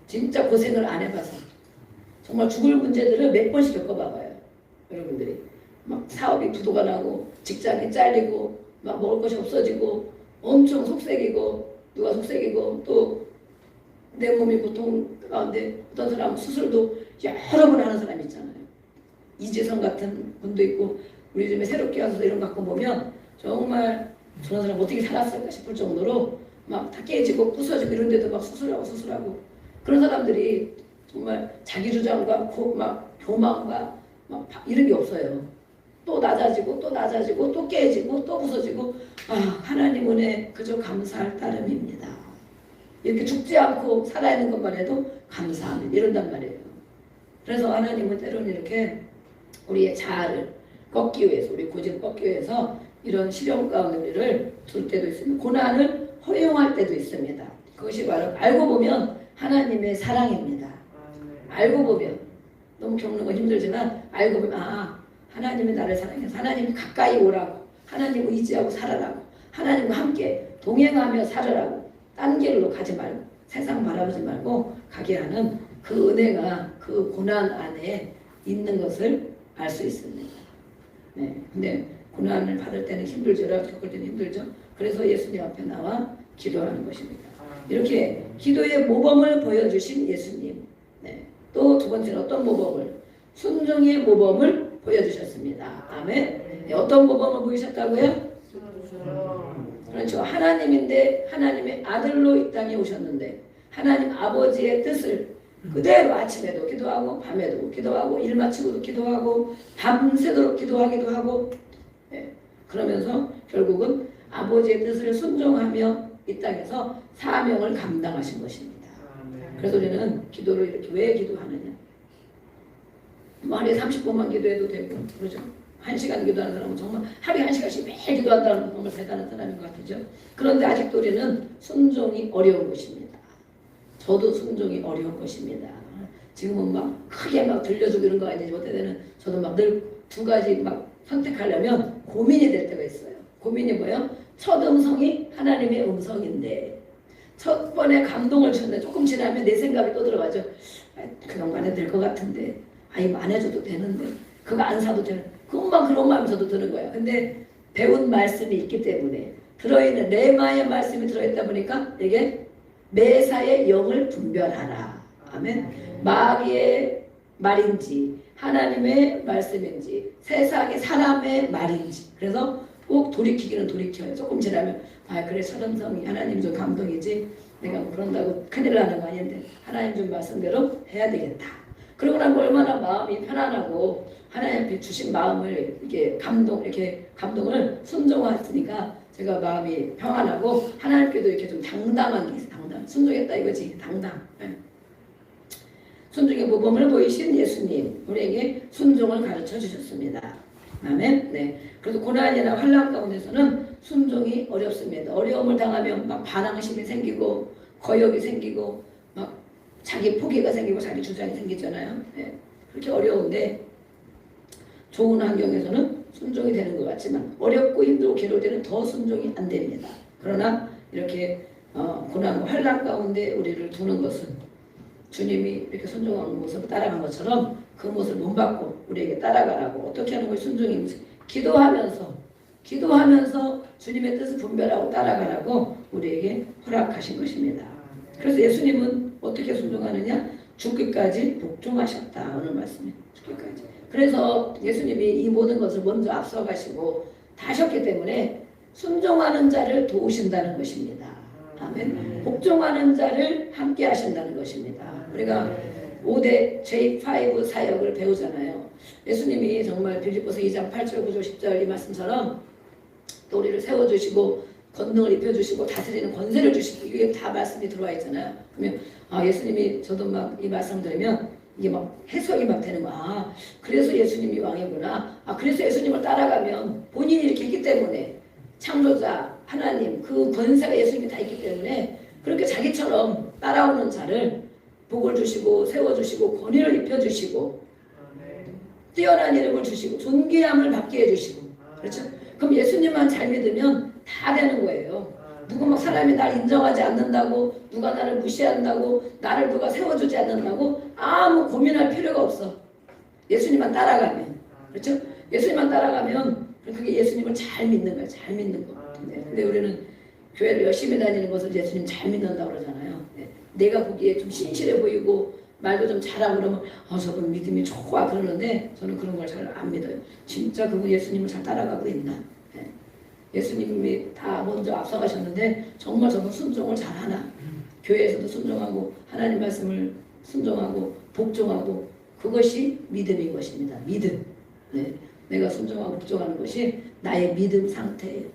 진짜 고생을 안 해봐서. 정말 죽을 문제들을 몇 번씩 겪어봐봐요. 여러분들이. 막 사업이 부도가 나고 직장이 잘리고 막 먹을 것이 없어지고 엄청 속색이고 누가 속색이고 또 내 몸이 고통 가운데 어떤 사람은 수술도 여러 번 하는 사람이 있잖아요. 이재성 같은 분도 있고 우리 집에 새롭게 와서 이런 거 갖고 보면 정말 저런 사람 어떻게 살았을까 싶을 정도로 막 다 깨지고 부서지고 이런 데도 막 수술하고 그런 사람들이 정말 자기 주장과 막 교만과 막 이런 게 없어요. 또 낮아지고 또 깨지고 또 부서지고 하나님 은혜 그저 감사할 따름입니다. 이렇게 죽지 않고 살아있는 것만 해도 감사합니다. 이런단 말이에요. 그래서 하나님은 때로는 이렇게 우리의 자아를 꺾기 위해서 우리 고집을 꺾기 위해서 이런 시련 가운데 우리를 둘 때도 있습니다. 고난을 허용할 때도 있습니다. 그것이 바로 알고 보면 하나님의 사랑입니다. 알고 보면 너무 겪는 건 힘들지만 알고 보면 하나님이 나를 사랑해서 하나님 가까이 오라고 하나님을 의지하고 살아라고 하나님과 함께 동행하며 살으라고 딴 길로 가지 말고 세상 바라보지 말고 가게 하는 그 은혜가 그 그 고난 안에 있는 것을 알 수 있습니다. 네, 근데 고난을 받을 때는 힘들죠. 겪을 때는 힘들죠. 그래서 예수님 앞에 나와 기도하는 것입니다. 이렇게 기도의 모범을 보여주신 예수님. 네, 또 두 번째는 어떤 모범을? 순종의 모범을 보여주셨습니다. 아멘. 네, 어떤 모범을 보이셨다고요? 그렇죠. 하나님인데 하나님의 아들로 이 땅에 오셨는데 하나님 아버지의 뜻을 그대로 아침에도 기도하고 밤에도 기도하고 일 마치고도 기도하고 밤새도록 기도하기도 하고 그러면서 결국은 아버지의 뜻을 순종하며 이 땅에서 사명을 감당하신 것입니다. 그래서 우리는 기도를 이렇게 왜 기도하느냐? 하루에 30분만 기도해도 되고 그러죠. 1시간 기도하는 사람은 정말 하루에 1시간씩 매일 기도한다는 건 정말 대단한 사람인 것 같죠. 그런데 아직도 우리는 순종이 어려운 것입니다. 저도 순종이 어려운 것입니다. 지금은 막 크게 막 들려주고 이런 거 아니지 못해 되는 저도 막 늘 두 가지 막 선택하려면 고민이 될 때가 있어요. 고민이 뭐예요? 첫 음성이 하나님의 음성인데 첫 번에 감동을 주는데 조금 지나면 내 생각이 또 들어가죠. 그런 안 해도 될 것 같은데 이거 안 해줘도 되는데 그거 안 사도 되는 금방 그런 마음이 저도 드는 거예요. 근데 배운 말씀이 있기 때문에 들어있는 레마의 말씀이 들어있다 보니까 이게 매사의 영을 분별하라. 아멘. 마귀의 말인지 하나님의 말씀인지 세상의 사람의 말인지 그래서 꼭 돌이키기는 돌이켜요. 조금 지나면 그래 서름성이 하나님 좀 감동이지 내가 뭐 그런다고 큰일 나는 거 아닌데 하나님 좀 말씀대로 해야 되겠다. 그러고 나면 얼마나 마음이 편안하고 하나님 앞에 주신 마음을 이렇게 감동을 순종했으니까 제가 마음이 평안하고 하나님께도 이렇게 좀 당당한 게 있어요. 당당. 순종했다 이거지. 당당. 순종의 모범을 보이신 예수님 우리에게 순종을 가르쳐 주셨습니다. 아멘. 네. 그래서 고난이나 환난 가운데서는 순종이 어렵습니다. 어려움을 당하면 막 반항심이 생기고 거역이 생기고 막 자기 포기가 생기고 자기 주장이 생기잖아요. 네. 그렇게 어려운데 좋은 환경에서는 순종이 되는 것 같지만 어렵고 힘들고 괴로울 때는 더 순종이 안 됩니다. 그러나 이렇게 고난과 환난 가운데 우리를 두는 것은 주님이 이렇게 순종하는 모습을 따라간 것처럼 그 모습을 본받고 우리에게 따라가라고 어떻게 하는 것이 순종인지 기도하면서 주님의 뜻을 분별하고 따라가라고 우리에게 허락하신 것입니다. 그래서 예수님은 어떻게 순종하느냐? 죽기까지 복종하셨다. 오늘 말씀에 죽기까지. 그래서 예수님이 이 모든 것을 먼저 앞서가시고 다 하셨기 때문에 순종하는 자를 도우신다는 것입니다. 아멘. 복종하는 자를 함께 하신다는 것입니다. 우리가 5대 J5 사역을 배우잖아요. 예수님이 정말 빌립보서 2장 8절 9절 10절 이 말씀처럼 또 우리를 세워주시고 권능을 입혀주시고 다스리는 권세를 주시고 이게 다 말씀이 들어와 있잖아요. 그러면 예수님이 저도 막 이 말씀 들으면 이게 막 해석이 막 되는 거야. 그래서 예수님이 왕이구나. 그래서 예수님을 따라가면 본인이 이렇게 했기 때문에 창조자 하나님 그 권세가 예수님이 다 있기 때문에 그렇게 자기처럼 따라오는 자를 복을 주시고 세워주시고 권위를 입혀주시고 뛰어난 이름을 주시고 존귀함을 받게 해주시고 그렇죠? 그럼 예수님만 잘 믿으면 다 되는 거예요. 누구 막 사람이 날 인정하지 않는다고 누가 나를 무시한다고 나를 누가 세워주지 않는다고 아무 고민할 필요가 없어. 예수님만 따라가면 그렇죠? 예수님만 따라가면 그게 예수님을 잘 믿는 거야. 잘 믿는 거. 근데 우리는 교회를 열심히 다니는 것을 예수님 잘 믿는다고 그러잖아요. 내가 보기에 좀 신실해 보이고 말도 좀 잘하고 그러면 저분 믿음이 좋아 그러는데 저는 그런 걸 잘 안 믿어요. 진짜 그분 예수님을 잘 따라가고 있나? 예수님이 다 먼저 앞서가셨는데 정말 저분 순종을 잘하나? 교회에서도 순종하고 하나님 말씀을 순종하고 복종하고 그것이 믿음인 것입니다. 믿음. 내가 순종하고 복종하는 것이 나의 믿음 상태예요.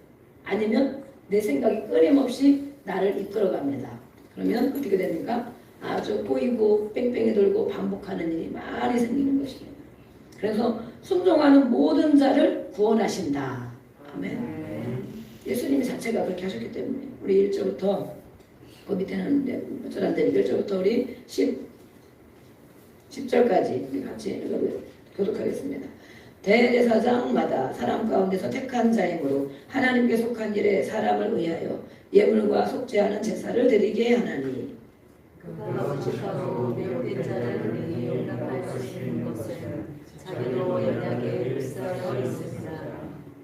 아니면 내 생각이 끊임없이 나를 이끌어갑니다. 그러면 어떻게 됩니까? 아주 꼬이고 뺑뺑이 돌고 반복하는 일이 많이 생기는 것입니다. 그래서 순종하는 모든 자를 구원하신다. 아멘. 예수님이 자체가 그렇게 하셨기 때문에 우리 1절부터 그 밑에는 몇 절 안 되니까 1절부터 우리 10절까지 우리 같이 교독하겠습니다. 대제사장마다 사람 가운데서 택한 자이므로 하나님께 속한 일에 사람을 의하여 예물과 속죄하는 제사를 드리게 하나니 그가 무식하고 미혹된 자를 능히 용납할 수 있는 것은 자기도 연약에 불쌍하여 있습니다.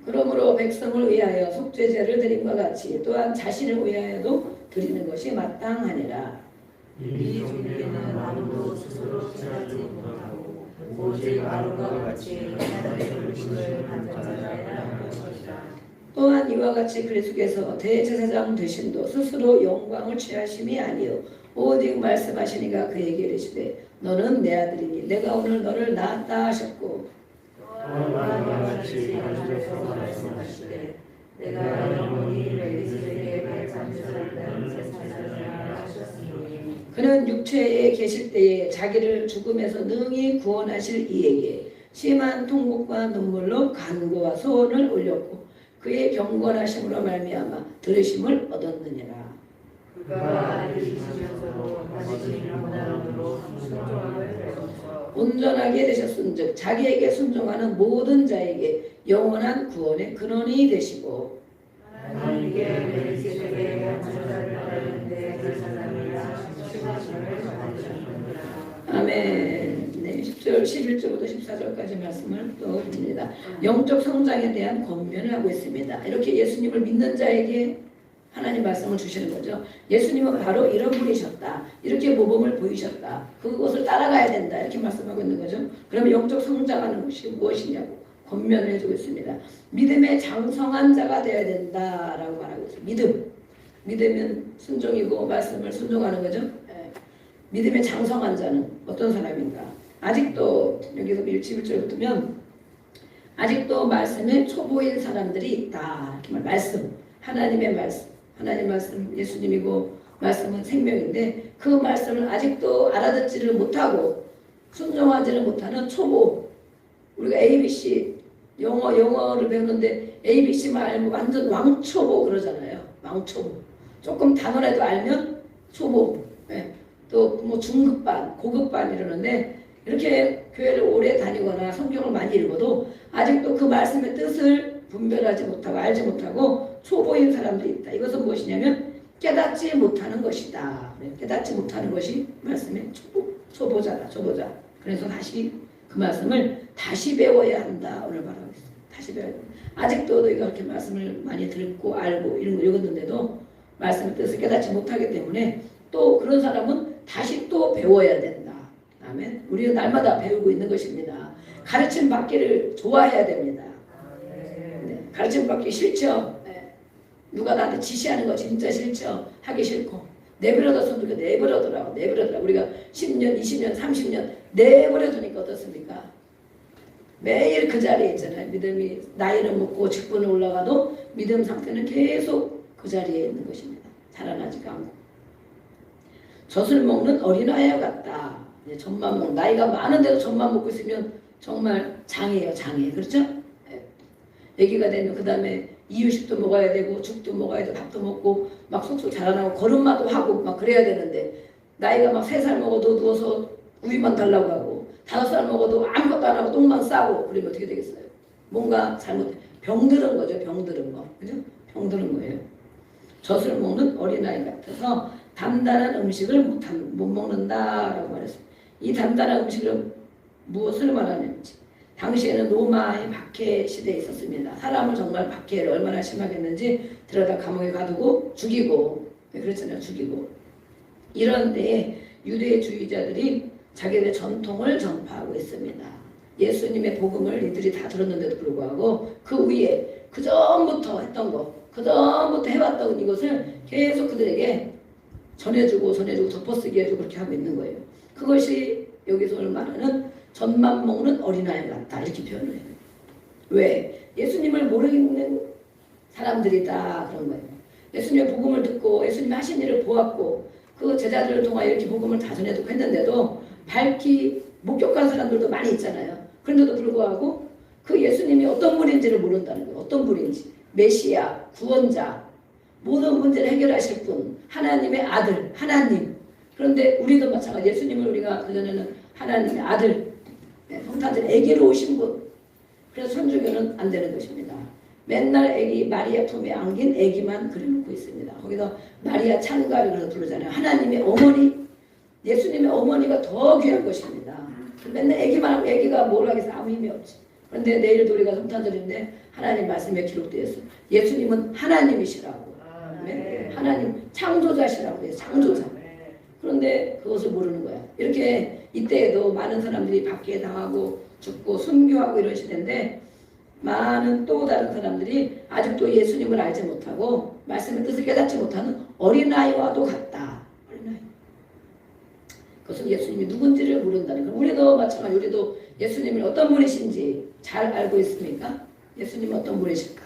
그러므로 백성을 위하여 속죄제를 드림과 같이 또한 자신을 위하여도 드리는 것이 마땅하니라. 이 종에는 아무도 스스로 취하지 못하고 오직 아론과 같이 하나님의 부르심을 받은 자라야 것이다. 또한 이와 같이 그리스도께서 대제사장 되심도 스스로 영광을 취하심이 아니요 오직 말씀하시니가 그에게 이르시되 너는 내 아들이니 내가 오늘 너를 낳았다 하셨고 또한 이와 같이 하나님께서 말씀하시되 내가 영원히 멜기세덱의 발장자를 제사장이라 하셨으니 그는 육체에 계실 때에 자기를 죽음에서 능히 구원하실 이에게 심한 통곡과 눈물로 간구와 소원을 올렸고 그의 경건하심으로 말미암아 들으심을 얻었느니라. 그가 알리시면서도 다시 영원함으로 순종함을 배워서 온전하게 되셨은즉 자기에게 순종하는 모든 자에게 영원한 구원의 근원이 되시고 하나님께 멜기세덱의 발장자를 따르는데 제사장이라 칭하심을 받으셨느니라. 아멘. 네, 10절, 11절부터 14절까지 말씀을 또 봅니다. 영적 성장에 대한 권면을 하고 있습니다. 이렇게 예수님을 믿는 자에게 하나님 말씀을 주시는 거죠. 예수님은 바로 이런 분이셨다. 이렇게 모범을 보이셨다. 그것을 따라가야 된다. 이렇게 말씀하고 있는 거죠. 그러면 영적 성장하는 것이 무엇이냐고 권면을 해주고 있습니다. 믿음의 장성한 자가 되어야 된다라고 말하고 있어요. 믿음은 순종이고 말씀을 순종하는 거죠. 믿음의 장성한 자는 어떤 사람인가? 아직도 여기서 11절부터면 아직도 말씀에 초보인 사람들이 있다. 이렇게 말씀, 하나님의 말씀, 하나님 말씀 예수님이고 말씀은 생명인데 그 말씀을 아직도 알아듣지를 못하고 순종하지를 못하는 초보. 우리가 ABC 영어를 배우는데 ABC만 알면 완전 왕초보 그러잖아요. 왕초보. 조금 단어라도 알면 초보. 네. 또 뭐 중급반, 고급반 이러는데 이렇게 교회를 오래 다니거나 성경을 많이 읽어도 아직도 그 말씀의 뜻을 분별하지 못하고 알지 못하고 초보인 사람들이 있다. 이것은 무엇이냐면 깨닫지 못하는 것이다. 깨닫지 못하는 것이 말씀의 초보자다. 초보자. 그래서 다시 그 말씀을 다시 배워야 한다. 오늘 말하고 있습니다. 다시 배워야 된다. 아직도 너희가 그렇게 말씀을 많이 듣고 알고 이런 거 읽었는데도 말씀의 뜻을 깨닫지 못하기 때문에 또 그런 사람은 다시 또 배워야 된다. 아멘. 우리는 날마다 배우고 있는 것입니다. 가르침 받기를 좋아해야 됩니다. 네. 가르침 받기 싫죠. 네. 누가 나한테 지시하는 거 진짜 싫죠. 하기 싫고 내버려뒀으면 우리가 내버려두라고. 우리가 10년, 20년, 30년 내버려두니까 어떻습니까? 매일 그 자리에 있잖아요. 믿음이 나이는 먹고 직분을 올라가도 믿음 상태는 계속 그 자리에 있는 것입니다. 자라나지가 않고. 젖을 먹는 어린아이와 같다. 젖만 먹 나이가 많은데도 젖만 먹고 있으면 정말 장애예요. 장애. 그렇죠? 아기가 되면 그 다음에 이유식도 먹어야 되고 죽도 먹어야 되고 밥도 먹고 막 속속 자라나고 걸음마도 하고 막 그래야 되는데 나이가 막 3살 먹어도 누워서 우유만 달라고 하고 5살 먹어도 아무것도 안 하고 똥만 싸고 그러면 어떻게 되겠어요? 뭔가 잘못 병들은 거죠. 병들은 거. 그죠? 병들은 거예요. 젖을 먹는 어린아이 같아서 단단한 음식을 못 먹는다라고 말했습니다. 이 단단한 음식은 무엇을 말하는지. 당시에는 로마의 박해 시대에 있었습니다. 사람을 정말 박해를 얼마나 심하겠는지 들여다 감옥에 가두고 죽이고 그렇잖아요. 죽이고 이런 데에 유대주의자들이 자기들의 전통을 전파하고 있습니다. 예수님의 복음을 이들이 다 들었는데도 불구하고 그 위에 그 전부터 했던 거 그 전부터 해왔던 이것을 계속 그들에게 전해주고 덮어쓰기 해주고 그렇게 하고 있는 거예요. 그것이 여기서 오늘 말하는 젖만 먹는 어린아이 같다 이렇게 표현을 해요. 왜? 예수님을 모르는 사람들이다 그런 거예요. 예수님의 복음을 듣고 예수님이 하신 일을 보았고 그 제자들을 통하여 이렇게 복음을 다 전해듣고 했는데도 밝히 목격한 사람들도 많이 있잖아요. 그런데도 불구하고 그 예수님이 어떤 분인지를 모른다는 거예요. 어떤 분인지. 메시아, 구원자, 모든 문제를 해결하실 분, 하나님의 아들, 하나님. 그런데 우리도 마찬가지. 예수님을 우리가 그전에는 하나님의 아들, 성탄절 아기로 오신 분. 그래서 천주교는 안 되는 것입니다. 맨날 아기 마리아 품에 안긴 아기만 그려놓고 있습니다. 거기서 마리아 찬가를 그래서 부르잖아요. 하나님의 어머니, 예수님의 어머니가 더 귀한 것입니다. 맨날 애기만 하면 애기가 뭘 하겠어? 아무 힘이 없지. 그런데 내일도 우리가 성탄절인데 하나님 말씀에 기록되어 있어. 예수님은 하나님이시라고. 네? 하나님 창조자시라고 해요. 창조자. 그런데 그것을 모르는 거야. 이렇게 이때에도 많은 사람들이 박해 당하고 죽고 순교하고 이런 시대인데 많은 또 다른 사람들이 아직도 예수님을 알지 못하고 말씀의 뜻을 깨닫지 못하는 어린아이와도 같다. 어린아이. 그것은 예수님이 누군지를 모른다는 거. 우리도 마찬가지. 우리도 예수님을 어떤 분이신지 잘 알고 있습니까? 예수님은 어떤 분이실까?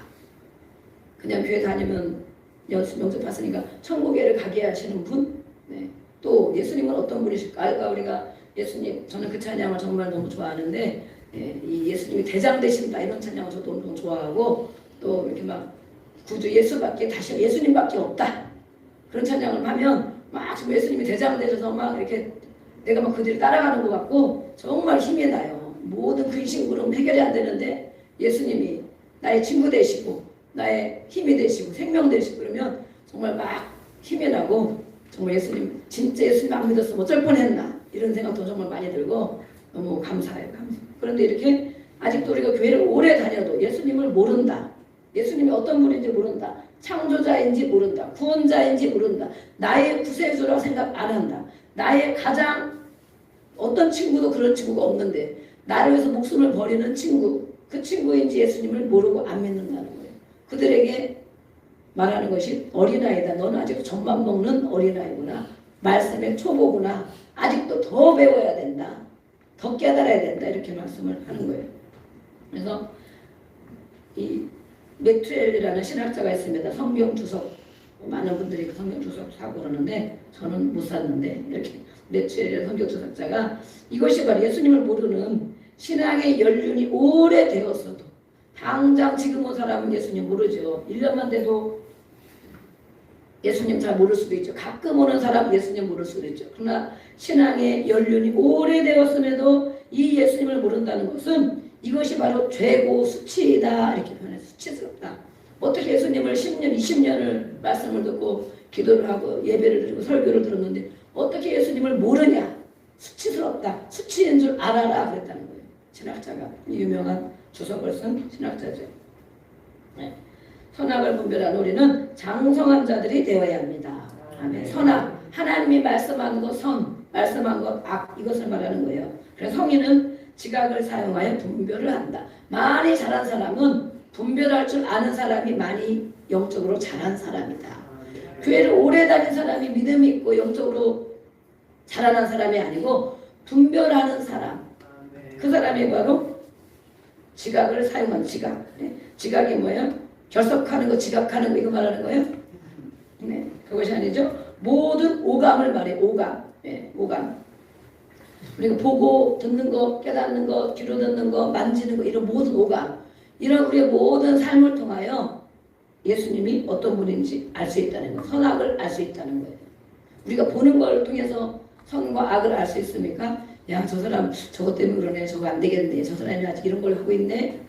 그냥 교회 다니면 명절 봤으니까 천국에를 가게 하시는 분? 네. 또 예수님은 어떤 분이실까? 아까 우리가 예수님, 저는 그 찬양을 정말 너무 좋아하는데 이 예수님이 대장 되신다 이런 찬양을 저도 너무 좋아하고 또 이렇게 막 구주 예수밖에 다시 예수님밖에 없다 그런 찬양을 하면 막 지금 예수님이 대장 되셔서 막 이렇게 내가 막 그 뒤를 따라가는 것 같고 정말 힘이 나요. 모든 근심구름 해결이 안 되는데 예수님이 나의 친구 되시고 나의 힘이 되시고 생명 되시고 그러면 정말 막 힘이 나고 정말 예수님 진짜 예수님 안 믿었으면 어쩔 뻔했나 이런 생각도 정말 많이 들고 너무 감사해요. 그런데 이렇게 아직도 우리가 교회를 오래 다녀도 예수님을 모른다. 예수님이 어떤 분인지 모른다. 창조자인지 모른다. 구원자인지 모른다. 나의 구세주라고 생각 안 한다. 나의 가장 어떤 친구도 그런 친구가 없는데 나를 위해서 목숨을 버리는 친구 그 친구인지 예수님을 모르고 안 믿는다는 거예요. 그들에게 말하는 것이 어린아이다. 너는 아직 젖만 먹는 어린아이구나. 말씀의 초보구나. 아직도 더 배워야 된다. 더 깨달아야 된다. 이렇게 말씀을 하는 거예요. 그래서 이 맥트웰이라는 신학자가 있습니다. 성경 주석 많은 분들이 그 성경 주석 사고 그러는데 저는 못 샀는데 이렇게 맥트웰이라는 성경 주석자가 이것이 바로 예수님을 모르는 신앙의 연륜이 오래되었어도 당장 지금 온 사람은 예수님 모르죠. 1년만 돼도 예수님 잘 모를 수도 있죠. 가끔 오는 사람은 예수님 모를 수도 있죠. 그러나 신앙의 연륜이 오래되었음에도 이 예수님을 모른다는 것은 이것이 바로 죄고 수치이다 이렇게 표현해서 수치스럽다. 어떻게 예수님을 10년, 20년을 말씀을 듣고 기도를 하고 예배를 드리고 설교를 들었는데 어떻게 예수님을 모르냐. 수치스럽다. 수치인 줄 알아라 그랬다는 거예요. 신학자가 유명한 주석을 쓴 신학자죠. 네. 선악을 분별한 우리는 장성한 자들이 되어야 합니다. 아멘. 선악, 하나님이 말씀한 것 선, 말씀한 것 악, 이것을 말하는 거예요. 그래서 성인은 지각을 사용하여 분별을 한다. 많이 자란 사람은 분별할 줄 아는 사람이 많이 영적으로 자란 사람이다. 교회를 오래 다닌 사람이 믿음이 있고 영적으로 자라난 사람이 아니고 분별하는 사람. 그 사람이 바로 지각을 사용한 지각. 네. 지각이 뭐예요? 결석하는 거, 지각하는 거 이거 말하는 거예요? 네, 그것이 아니죠. 모든 오감을 말해. 오감. 네, 오감. 우리가 보고 듣는 거, 깨닫는 거, 귀로 듣는 거, 만지는 거 이런 모든 오감. 이런 우리의 모든 삶을 통하여 예수님이 어떤 분인지 알 수 있다는 거. 선악을 알 수 있다는 거예요. 우리가 보는 걸 통해서 선과 악을 알 수 있습니까? 야, 저 사람 저것 때문에 그러네. 저거 안 되겠네. 저 사람이 아직 이런 걸 하고 있네.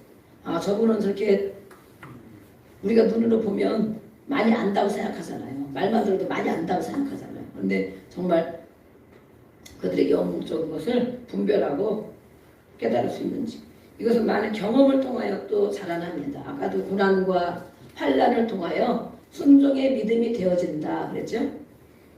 아, 저분은 저렇게 우리가 눈으로 보면 많이 안다고 생각하잖아요. 말만 들어도 많이 안다고 생각하잖아요. 그런데 정말 그들의 영적인 것을 분별하고 깨달을 수 있는지 이것은 많은 경험을 통하여 또 자라납니다. 아까도 고난과 환난을 통하여 순종의 믿음이 되어진다 그랬죠.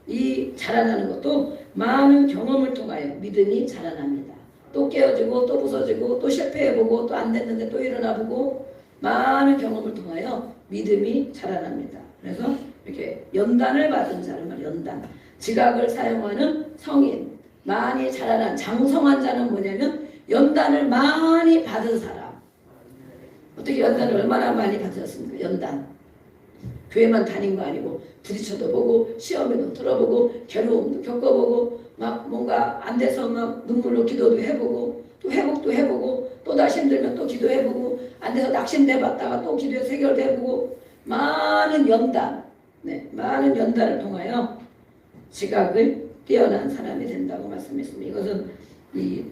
이 자라나는 것도 많은 경험을 통하여 믿음이 자라납니다. 또 깨어지고 또 부서지고 또 실패해보고 또 안 됐는데 또 일어나보고 많은 경험을 통하여 믿음이 자라납니다. 그래서 이렇게 연단을 받은 자를 말 연단. 지각을 사용하는 성인, 많이 자라난 장성한 자는 뭐냐면 연단을 많이 받은 사람. 어떻게 연단을 얼마나 많이 받으셨습니까? 연단. 교회만 다닌 거 아니고 부딪혀도 보고 시험에도 들어보고 괴로움도 겪어보고 막 뭔가 안 돼서 막 눈물로 기도도 해보고 또 회복도 해보고 또 다시 힘들면 또 기도해보고 안 돼서 낙심돼봤다가 또 기도해서 해결도 해보고 많은 연단, 네, 많은 연단을 통하여 지각을 뛰어난 사람이 된다고 말씀했습니다. 이것은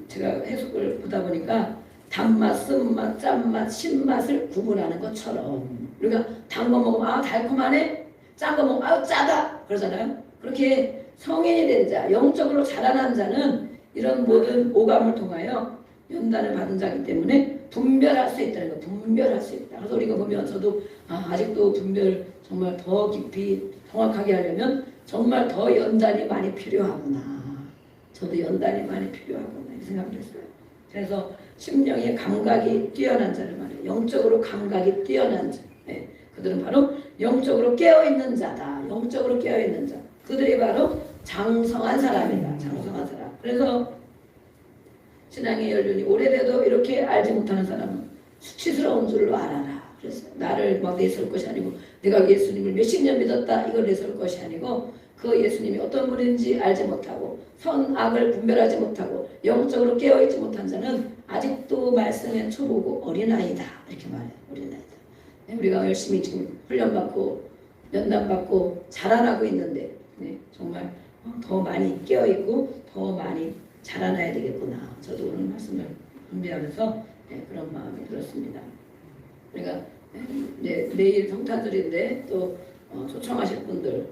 제가 해석을 보다 보니까 단맛, 쓴맛, 짠맛, 신맛을 구분하는 것처럼 우리가 단 거 먹으면 아 달콤하네, 짠 거 먹으면 아 짜다 그러잖아요. 그렇게 성인이 된 자, 영적으로 자라난 자는 이런 모든 오감을 통하여 연단을 받은 자이기 때문에 분별할 수 있다는 거, 분별할 수 있다. 그래서 우리가 보면 저도 아직도 분별 정말 더 깊이 정확하게 하려면 정말 더 연단이 많이 필요하구나. 저도 연단이 많이 필요하구나 이 생각을 했어요. 그래서 심령의 감각이 뛰어난 자를 말해요. 영적으로 감각이 뛰어난 자. 네. 그들은 바로 영적으로 깨어있는 자다. 영적으로 깨어있는 자. 그들이 바로 장성한 사람이다. 장성한 사람. 그래서 신앙의 연륜이 오래돼도 이렇게 알지 못하는 사람은 수치스러운 줄로 알아라. 그래서 나를 막 내세울 것이 아니고 내가 예수님을 몇십 년 믿었다 이걸 내세울 것이 아니고 그 예수님이 어떤 분인지 알지 못하고 선악을 분별하지 못하고 영적으로 깨어있지 못한 자는 아직도 말씀에 초보고 어린아이다 이렇게 말해요. 어린아이다. 우리가 열심히 지금 훈련받고 연단받고 자라나고 있는데 정말 더 많이 깨어있고 더 많이 자라나야 되겠구나. 저도 오늘 말씀을 준비하면서 그런 마음이 들었습니다. 그러니까 내일 성탄절인데 또 초청하실 분들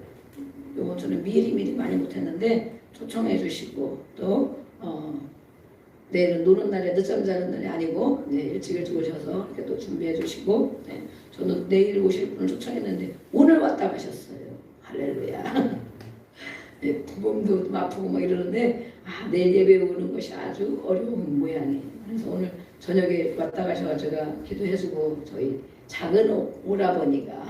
요번 주는 미리 많이 못했는데 초청해 주시고 또 내일은 노는 날에 늦잠 자는 날이 아니고 일찍 오셔서 이렇게 또 준비해 주시고 저는 내일 오실 분을 초청했는데 오늘 왔다 가셨어요. 할렐루야. 몸도 좀 아프고 막 이러는데 내일 예배 오는 것이 아주 어려운 모양이에요. 그래서 오늘 저녁에 왔다 가셔서 제가 기도해주고 저희 작은 오라버니가